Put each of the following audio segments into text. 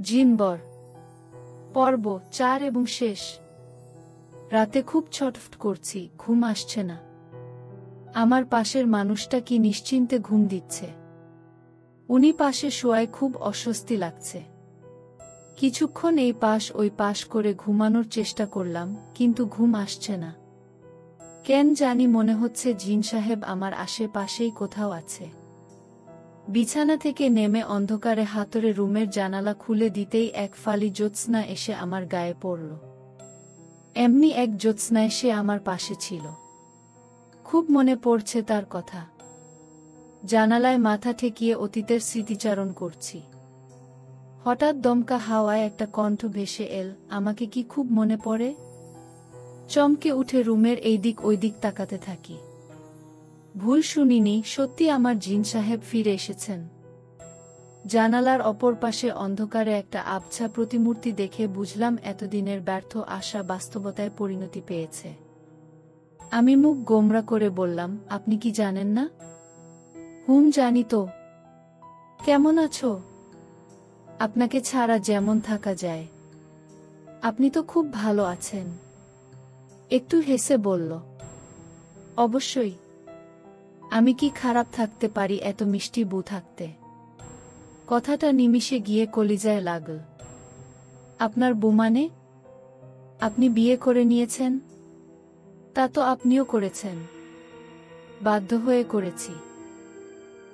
জিনবর পর্ব 4 এবং শেষ। রাতে খুব ছটফট করছি, ঘুম আসছে না। আমার পাশের মানুষটা কি নিশ্চিন্তে ঘুম দিচ্ছে। উনি পাশে শোয়ায় খুব অস্বস্তি লাগছে। কিছুক্ষণ এই পাশ ওই পাশ করে ঘুমানোর চেষ্টা করলাম, কিন্তু ঘুম আসছে না। কেন জানি মনে হচ্ছে জিন সাহেব আমার আশেপাশেই কোথাও আছে। বিছানা থেকে নেমে অন্ধকারে হাতরে রুমের জানালা খুলে দিতেই এক ফালি জ্যোৎস্না এসে আমার গায়ে পড়ল। এমনি এক জ্যোৎস্নায় সে আমার পাশে ছিল। খুব মনে পড়ছে তার কথা। জানালায় মাথা ঠেকিয়ে অতীতের স্মৃতিচারণ করছি। হঠাৎ দমকা হাওয়ায় একটা কণ্ঠ ভেসে এল, আমাকে কি খুব মনে পড়ে? চমকে উঠে রুমের এই দিক ওই দিক তাকাতে থাকি। ভুল শুনিনি, সত্যি আমার জিন সাহেব ফিরে এসেছেন। জানালার অপর পাশে অন্ধকারে একটা আবছা প্রতিমূর্তি দেখে বুঝলাম এতদিনের ব্যর্থ আশা বাস্তবতায় পরিণতি পেয়েছে। আমি মুখ গোমরা করে বললাম, আপনি কি জানেন না? জানি তো। কেমন আছো? আপনাকে ছাড়া যেমন থাকা যায়। আপনি তো খুব ভালো আছেন। একটু হেসে বলল, অবশ্যই। আমি কি খারাপ থাকতে পারি এত মিষ্টি বউ থাকতে? কথাটা নিমিষে গিয়ে কলিজায় লাগল। আপনার বউ মানে? আপনি বিয়ে করে নিয়েছেন? তা তো আপনিও করেছেন। বাধ্য হয়ে করেছি।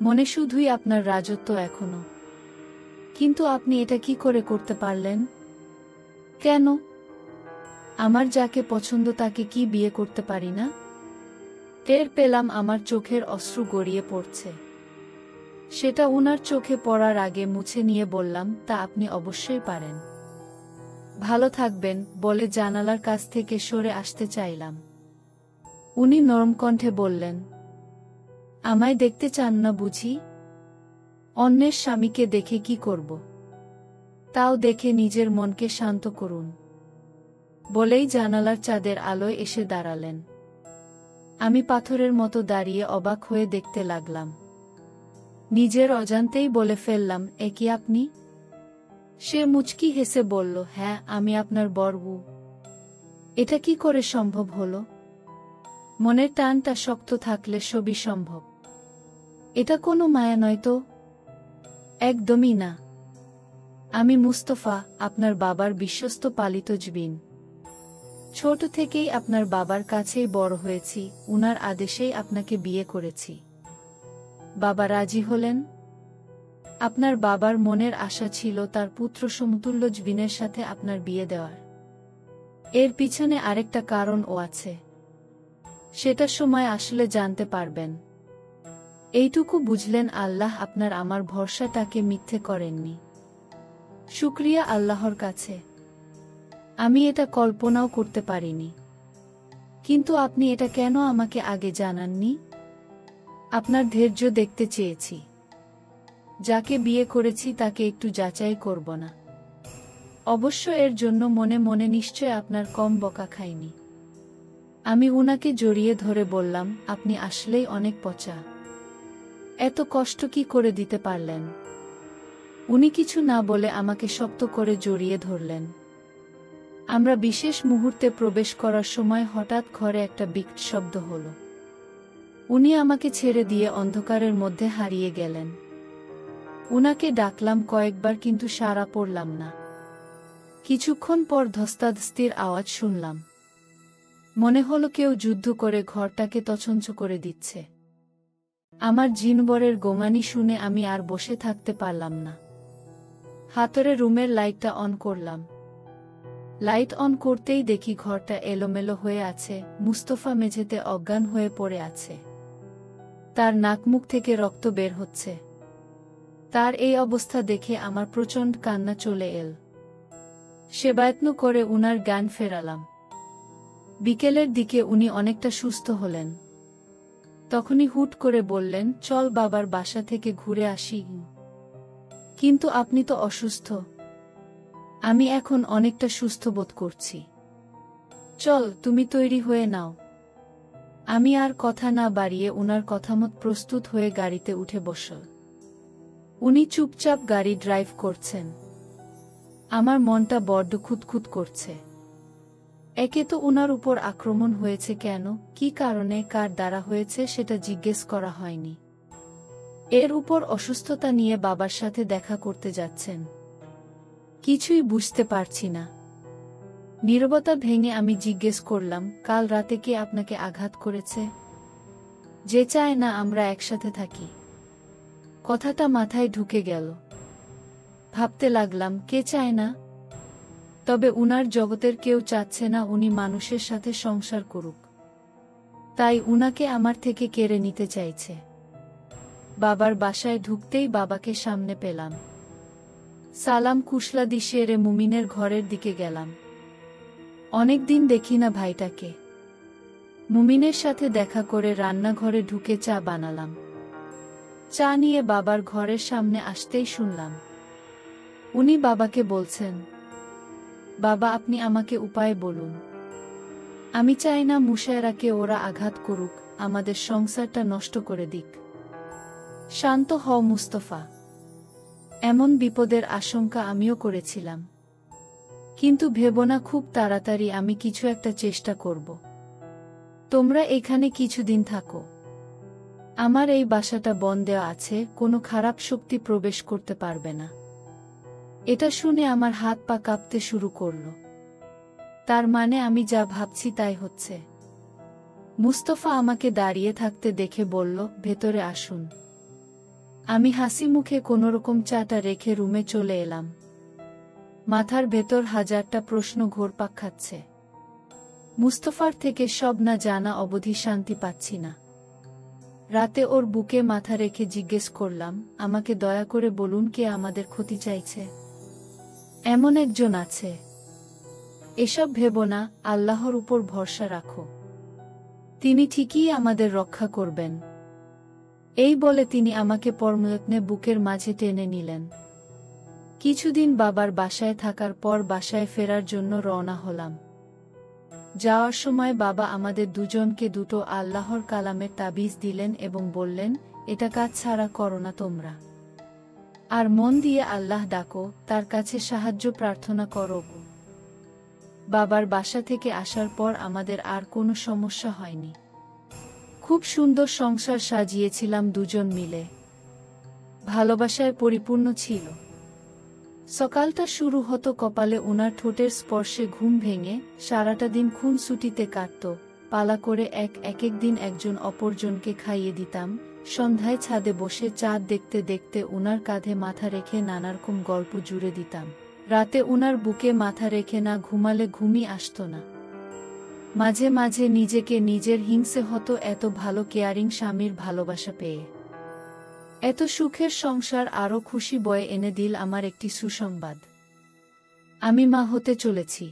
মনে শুধুই আপনার রাজত্ব এখনো। কিন্তু আপনি এটা কি করে করতে পারলেন? কেন? আমার যাকে পছন্দ তাকে কি বিয়ে করতে পারি না? টের পেলাম আমার চোখের অশ্রু গড়িয়ে পড়ছে। সেটা উনার চোখে পড়ার আগে মুছে নিয়ে বললাম, তা আপনি অবশ্যই পারেন। ভালো থাকবেন বলে জানালার কাছ থেকে সরে আসতে চাইলাম। উনি নরম কণ্ঠে বললেন, আমায় দেখতে চান না বুঝি? অন্যের স্বামীকে দেখে কি করব? তাও দেখে নিজের মনকে শান্ত করুন। বলেই জানালার চাঁদের আলোয় এসে দাঁড়ালেন। আমি পাথরের মতো দাঁড়িয়ে অবাক হয়ে দেখতে লাগলাম। নিজের অজান্তেই বলে ফেললাম, এ কি আপনি? সে মুচকি হেসে বলল, হ্যাঁ, আমি আপনার বর বউ। এটা কি করে সম্ভব হলো? মনের টানটা শক্ত থাকলে সবই সম্ভব। এটা কোনো মায়া নয় তো? একদমই না। আমি মুস্তফা, আপনার বাবার বিশ্বস্ত পালিত জবিন। ছোট থেকেই আপনার বাবার কাছেই বড় হয়েছি, উনার আদেশেই আপনাকে বিয়ে করেছি। বাবা রাজি হলেন। আপনার বাবার মনের আশা ছিল তার পুত্র সমতুল্য জবিনের সাথে আপনার বিয়ে দেওয়ার। এর পিছনে আরেকটা কারণও আছে। সেটা সময় আসলে জানতে পারবেন। এইটুকু বুঝলেন, আল্লাহ আপনার আমার ভরসাটাকে মিথ্যে করেননি। শুকরিয়া আল্লাহর কাছে। আমি এটা কল্পনাও করতে পারিনি। কিন্তু আপনি এটা কেন আমাকে আগে জানাননি? আপনার ধৈর্য দেখতে চেয়েছি। যাকে বিয়ে করেছি তাকে একটু যাচাই করব না? অবশ্য এর জন্য মনে মনে নিশ্চয় আপনার কম বকা খাইনি। আমি উনাকে জড়িয়ে ধরে বললাম, আপনি আসলেই অনেক পচা। এত কষ্ট কি করে দিতে পারলেন? উনি কিছু না বলে আমাকে শক্ত করে জড়িয়ে ধরলেন। আমরা বিশেষ মুহূর্তে প্রবেশ করার সময় হঠাৎ ঘরে একটা বিকট শব্দ হলো। উনি আমাকে ছেড়ে দিয়ে অন্ধকারের মধ্যে হারিয়ে গেলেন। উনাকে ডাকলাম কয়েকবার, কিন্তু সাড়া পড়লাম না। কিছুক্ষণ পর ধস্তাধস্তির আওয়াজ শুনলাম। মনে হলো কেউ যুদ্ধ করে ঘরটাকে তছনছ করে দিচ্ছে। আমার জিনবরের গোঙানি শুনে আমি আর বসে থাকতে পারলাম না। হাতরে রুমের লাইটটা অন করলাম। লাইট অন করতেই দেখি ঘরটা এলোমেলো হয়ে আছে, মুস্তফা মেঝেতে অজ্ঞান হয়ে পড়ে আছে। তার নাকমুখ থেকে রক্ত বের হচ্ছে। তার এই অবস্থা দেখে আমার প্রচণ্ড কান্না চলে এল। সেবায়ত্ন করে উনার জ্ঞান ফেরালাম। বিকেলের দিকে উনি অনেকটা সুস্থ হলেন। তখনই হুট করে বললেন, চল বাবার বাসা থেকে ঘুরে আসি। কিন্তু আপনি তো অসুস্থ। আমি এখন অনেকটা সুস্থ বোধ করছি। চল, তুমি তৈরি হয়ে নাও। আমি আর কথা না বাড়িয়ে উনার কথামত প্রস্তুত হয়ে গাড়িতে উঠে বসল। উনি চুপচাপ গাড়ি ড্রাইভ করছেন। আমার মনটা বড্ড খুঁতখুত করছে। একে তো উনার উপর আক্রমণ হয়েছে কেন, কি কারণে, কার দ্বারা হয়েছে সেটা জিজ্ঞেস করা হয়নি। এর উপর অসুস্থতা নিয়ে বাবার সাথে দেখা করতে যাচ্ছেন। কিছুই বুঝতে পারছি না। নীরবতা ভেঙে আমি জিজ্ঞেস করলাম, কাল রাতে কে আপনাকে আঘাত করেছে? যে চায় না আমরা একসাথে থাকি। কথাটা মাথায় ঢুকে গেল। ভাবতে লাগলাম, কে চায় না? তবে উনার জগতের কেউ চাচ্ছে না উনি মানুষের সাথে সংসার করুক, তাই উনাকে আমার থেকে কেড়ে নিতে চাইছে। বাবার বাসায় ঢুকতেই বাবাকে সামনে পেলাম। সালাম কুশলাদি সেরে মুমিনের ঘরের দিকে গেলাম। অনেকদিন দেখি না ভাইটাকে। মুমিনের সাথে দেখা করে রান্নাঘরে ঢুকে চা বানালাম। চা নিয়ে বাবার ঘরের সামনে আসতেই শুনলাম উনি বাবাকে বলছেন, বাবা আপনি আমাকে উপায় বলুন। আমি চাই না মুশায়রাকে ওরা আঘাত করুক, আমাদের সংসারটা নষ্ট করে দিক। শান্ত হও মুস্তফা। এমন বিপদের আশঙ্কা আমিও করেছিলাম, কিন্তু ভেবো না খুব তাড়াতাড়ি আমি কিছু একটা চেষ্টা করব। তোমরা এখানে কিছুদিন থাকো। আমার এই বাসাটা বন্ধ দেওয়া আছে, কোনো খারাপ শক্তি প্রবেশ করতে পারবে না। এটা শুনে আমার হাত পা কাঁপতে শুরু করল। তার মানে আমি যা ভাবছি তাই হচ্ছে। মুস্তফা আমাকে দাঁড়িয়ে থাকতে দেখে বলল, ভেতরে আসুন। আমি হাসি মুখে কোনোরকম চাটা রেখে রুমে চলে এলাম। মাথার ভেতর হাজারটা প্রশ্ন ঘুরপাক খাচ্ছে। মুস্তফার থেকে সব না জানা অবধি শান্তি পাচ্ছি না। রাতে ওর বুকে মাথা রেখে জিজ্ঞেস করলাম, আমাকে দয়া করে বলুন কে আমাদের ক্ষতি চাইছে? এমন একজন আছে। এসব ভেবো না, আল্লাহর উপর ভরসা রাখো। তিনি ঠিকই আমাদের রক্ষা করবেন। এই বলে তিনি আমাকে পরমযত্নে বুকের মাঝে টেনে নিলেন। কিছুদিন বাবার বাসায় থাকার পর বাসায় ফেরার জন্য রওনা হলাম। যাওয়ার সময় বাবা আমাদের দুজনকে দুটো আল্লাহর কালামের তাবিজ দিলেন এবং বললেন, এটা কাজ ছাড়া করো না তোমরা, আর মন দিয়ে আল্লাহ ডাকো, তার কাছে সাহায্য প্রার্থনা করো। বাবার বাসা থেকে আসার পর আমাদের আর কোনো সমস্যা হয়নি। খুব সুন্দর সংসার সাজিয়েছিলাম দুজন মিলে। ভালোবাসায় পরিপূর্ণ ছিল। সকালটা শুরু হতো কপালে উনার ঠোঁটের স্পর্শে, ঘুম ভেঙে সারাটা দিন খুনসুটিতে কাটত। পালা করে এক দিন একজন অপরজনকে খাইয়ে দিতাম। সন্ধ্যায় ছাদে বসে চাঁদ দেখতে দেখতে উনার কাঁধে মাথা রেখে নানারকম গল্প জুড়ে দিতাম। রাতে উনার বুকে মাথা রেখে না ঘুমালে ঘুমই আসত না। মাঝে মাঝে নিজেকে নিজের হিংসে হতো, এত ভালো কেয়ারিং স্বামীর ভালোবাসা পেয়ে। এত সুখের সংসার আরও খুশি বয়ে এনে দিল আমার একটি সুসংবাদ। আমি মা হতে চলেছি।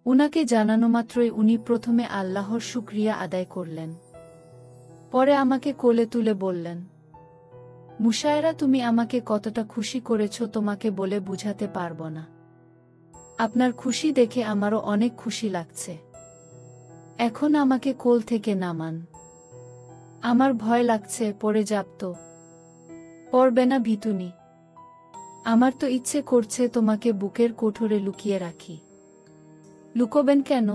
উনাকে জানানো মাত্রই উনি প্রথমে আল্লাহর শুকরিয়া আদায় করলেন। পরে আমাকে কোলে তুলে বললেন, মুশায়রা তুমি আমাকে কতটা খুশি করেছ তোমাকে বলে বুঝাতে পারব না। আপনার খুশি দেখে আমারও অনেক খুশি লাগছে। এখন আমাকে কোল থেকে নামান। আমার ভয় লাগছে, পড়ে যাব তো। পড়বে না ভিতুনি। আমার তো ইচ্ছে করছে তোমাকে বুকের কোঠরে লুকিয়ে রাখি। লুকোবেন কেন?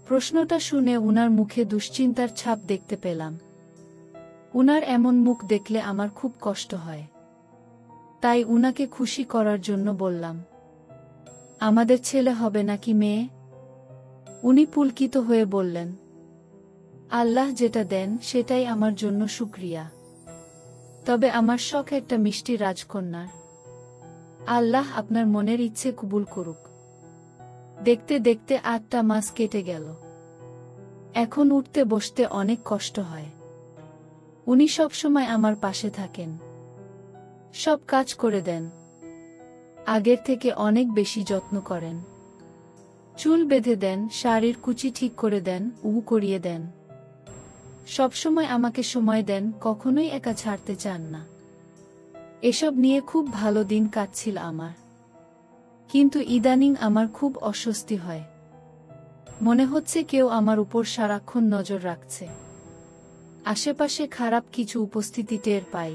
প্রশ্নটা শুনে উনার মুখে দুশ্চিন্তার ছাপ দেখতে পেলাম। উনার এমন মুখ দেখলে আমার খুব কষ্ট হয়। তাই উনাকে খুশি করার জন্য বললাম, আমাদের ছেলে হবে নাকি মেয়ে? উনি পুলকিত হয়ে বললেন, আল্লাহ যেটা দেন সেটাই আমার জন্য শুকরিয়া। তবে আমার শখ একটা মিষ্টি রাজকন্যার। আল্লাহ আপনার মনের ইচ্ছে কবুল করুক। দেখতে দেখতে 8টা মাস কেটে গেল। এখন উঠতে বসতে অনেক কষ্ট হয়। উনি সবসময় আমার পাশে থাকেন। সব কাজ করে দেন। আগের থেকে অনেক বেশি যত্ন করেন। চুল বেঁধে দেন, শাড়ির কুচি ঠিক করে দেন, করিয়ে দেন। সবসময় আমাকে সময় দেন, কখনোই একা ছাড়তে চান না। এসব নিয়ে খুব ভালো দিন কাটছিল আমার। কিন্তু ইদানিং আমার খুব অস্বস্তি হয়। মনে হচ্ছে কেউ আমার উপর সারাক্ষণ নজর রাখছে। আশেপাশে খারাপ কিছু উপস্থিতি টের পাই।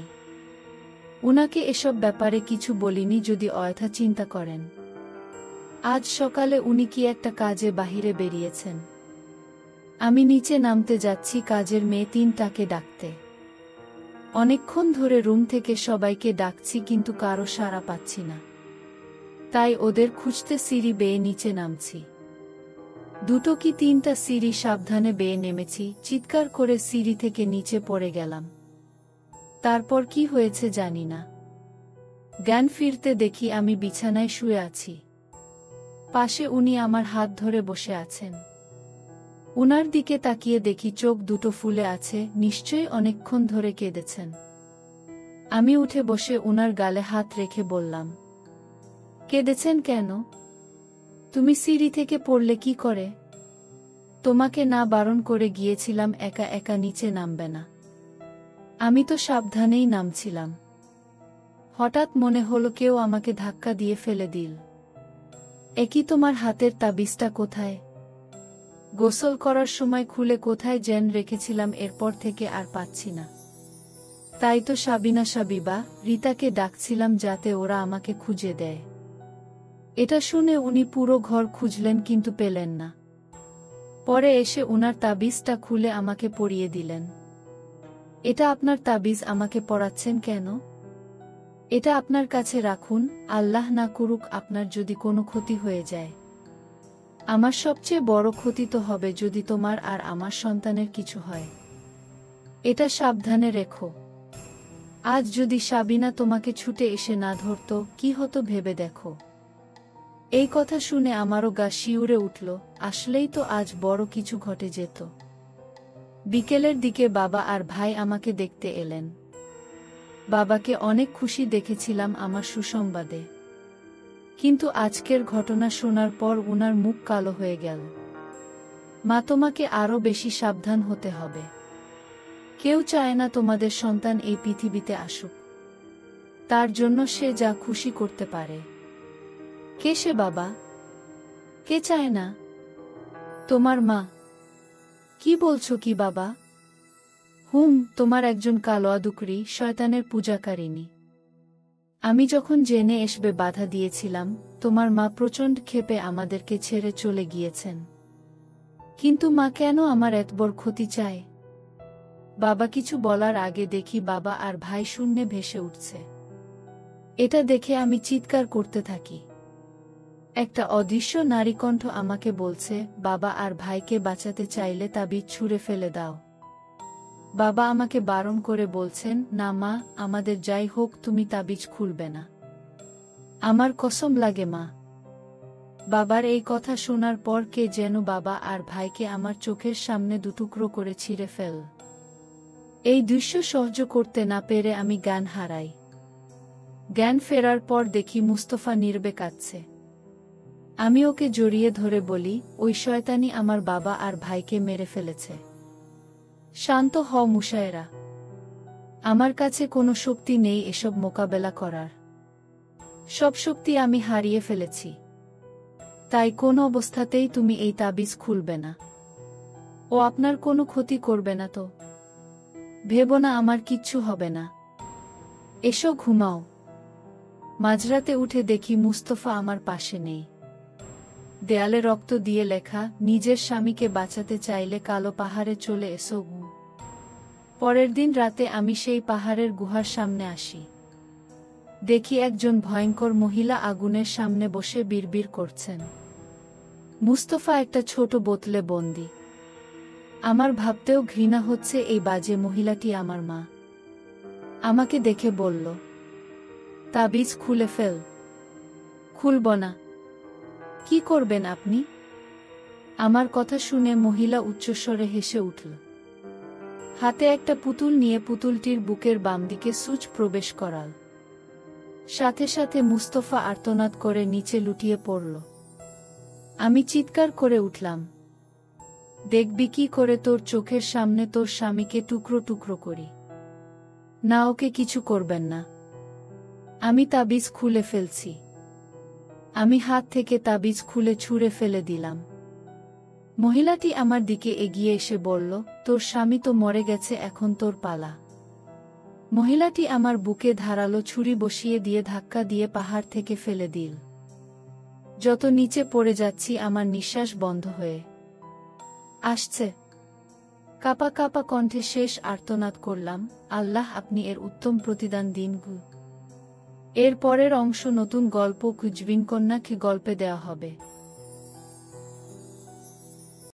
উনাকে এসব ব্যাপারে কিছু বলিনি যদি অযথা চিন্তা করেন। আজ সকালে উনি কি একটা কাজে বাহিরে বেরিয়েছেন। আমি নিচে নামতে যাচ্ছি কাজের মেয়ে 3টাকে ডাকতে। অনেকক্ষণ ধরে রুম থেকে সবাইকে ডাকছি কিন্তু কারো সাড়া পাচ্ছি না। তাই ওদের খুঁজতে সিঁড়ি বেয়ে নিচে নামছি। 2 কি 3টা সিঁড়ি সাবধানে বেয়ে নেমেছি, চিৎকার করে সিঁড়ি থেকে নিচে পড়ে গেলাম। তারপর কি হয়েছে জানি না। জ্ঞান ফিরতে দেখি আমি বিছানায় শুয়ে আছি। পাশে উনি আমার হাত ধরে বসে আছেন। উনার দিকে তাকিয়ে দেখি চোখ দুটো ফুলে আছে, নিশ্চয়ই অনেকক্ষণ ধরে কেঁদেছেন। আমি উঠে বসে উনার গালে হাত রেখে বললাম, কেঁদেছেন কেন? তুমি সিঁড়ি থেকে পড়লে কি করে? তোমাকে না বারণ করে গিয়েছিলাম একা একা নিচে নামবে না। আমি তো সাবধানেই নামছিলাম। হঠাৎ মনে হলো কেউ আমাকে ধাক্কা দিয়ে ফেলে দিল। একই তোমার হাতের তাবিজটা কোথায়? গোসল করার সময় খুলে কোথায় যেন রেখেছিলাম, এরপর থেকে আর পাচ্ছি না। তাই তো সাবিনা সাবিবা রীতাকে ডাকছিলাম যাতে ওরা আমাকে খুঁজে দেয়। এটা শুনে উনি পুরো ঘর খুঁজলেন কিন্তু পেলেন না। পরে এসে উনার তাবিজটা খুলে আমাকে পরিয়ে দিলেন। এটা আপনার তাবিজ, আমাকে পরাচ্ছেন কেন? এটা আপনার কাছে রাখুন, আল্লাহ না করুক আপনার যদি কোনো ক্ষতি হয়ে যায়। আমার সবচেয়ে বড় ক্ষতি তো হবে যদি তোমার আর আমার সন্তানের কিছু হয়। এটা সাবধানে রেখো। আজ যদি সাবিনা তোমাকে ছুটে এসে না ধরত কি হতো ভেবে দেখো। এই কথা শুনে আমারও গা শিউরে উঠল। আসলেই তো আজ বড় কিছু ঘটে যেত। বিকেলের দিকে বাবা আর ভাই আমাকে দেখতে এলেন। বাবাকে অনেক খুশি দেখেছিলাম আমার সুসংবাদে, কিন্তু আজকের ঘটনা শোনার পর উনার মুখ কালো হয়ে গেল। মা, তোমাকে আরো বেশি সাবধান হতে হবে। কেউ চায় না তোমাদের সন্তান এই পৃথিবীতে আসুক। তার জন্য সে যা খুশি করতে পারে। কে সে বাবা? কে চায় না? তোমার মা। কি বলছো কি বাবা? তোমার একজন কালো আদুকরি শয়তানের পূজাকারিনী। আমি যখন জেনে আসবে বাধা দিয়েছিলাম, তোমার মা প্রচণ্ড ক্ষেপে আমাদেরকে ছেড়ে চলে গিয়েছেন। কিন্তু মা কেন আমার এত বড় ক্ষতি চায়? বাবা কিছু বলার আগে দেখি বাবা আর ভাই শূন্যে ভেসে উঠছে। এটা দেখে আমি চিৎকার করতে থাকি। একটা অদৃশ্য নারীকণ্ঠ আমাকে বলছে, বাবা আর ভাইকে বাঁচাতে চাইলে তাবিজ ছুঁড়ে ফেলে দাও। বাবা আমাকে বারণ করে বলছেন, না মা, আমাদের যাই হোক তুমি তাবিজ খুলবে না। আমার কসম লাগে মা। বাবার এই কথা শোনার পর কে যেন বাবা আর ভাইকে আমার চোখের সামনে দুটুকরো করে ছিঁড়ে ফেল। এই দৃশ্য সহ্য করতে না পেরে আমি জ্ঞান হারাই। জ্ঞান ফেরার পর দেখি মুস্তফা নীরবে কাঁদছে। আমি ওকে জড়িয়ে ধরে বলি, ওই শয়তানি আমার বাবা আর ভাইকে মেরে ফেলেছে। শান্ত হও মুশায়েরা। আমার কাছে কোনো শক্তি নেই এসব মোকাবেলা করার। সব শক্তি আমি হারিয়ে ফেলেছি। তাই কোনো অবস্থাতেই তুমি এই তাবিজ খুলবে না। ও আপনার কোনো ক্ষতি করবে না তো? ভেবো না, আমার কিচ্ছু হবে না। এসো ঘুমাও। মাঝরাতে উঠে দেখি মুস্তফা আমার পাশে নেই। দেয়ালে রক্ত দিয়ে লেখা, নিজের স্বামীকে বাঁচাতে চাইলে কালো পাহাড়ে চলে এসো। পরের দিন রাতে আমি সেই পাহাড়ের গুহার সামনে আসি। দেখি একজন ভয়ঙ্কর মহিলা আগুনের সামনে বসে বিড়বিড় করছেন। মুস্তফা একটা ছোট বোতলে বন্দি। আমার ভাবতেও ঘৃণা হচ্ছে এই বাজে মহিলাটি আমার মা। আমাকে দেখে বলল, তাবিজ খুলে ফেল। খুলব না। কি করবেন আপনি? আমার কথা শুনে মহিলা উচ্চস্বরে হেসে উঠল। হাতে একটা পুতুল নিয়ে পুতুলটির বুকের বাম দিকে সুচ প্রবেশ করাল। সাথে সাথে মুস্তফা আর্তনাদ করে নিচে লুটিয়ে পড়ল। আমি চিৎকার করে উঠলাম, দেখবি কি করে তোর চোখের সামনে তোর স্বামীকে টুকরো টুকরো করি। না, ওকে কিছু করবেন না। আমি তাবিজ খুলে ফেলছি। আমি হাত থেকে তাবিজ খুলে ছুঁড়ে ফেলে দিলাম। মহিলাটি আমার দিকে এগিয়ে এসে বলল, তোর স্বামী তো মরে গেছে, এখন তোর পালা। মহিলাটি আমার বুকে ধারালো ছুরি বসিয়ে দিয়ে ধাক্কা দিয়ে পাহাড় থেকে ফেলে দিল। যত নিচে পড়ে যাচ্ছি আমার নিঃশ্বাস বন্ধ হয়ে আসছে। কাপা কাপা কণ্ঠে শেষ আর্তনাদ করলাম, আল্লাহ আপনি এর উত্তম প্রতিদান দিন গু। এর পরের অংশ নতুন গল্প কুজবিন কন্যাকে গল্পে দেওয়া হবে।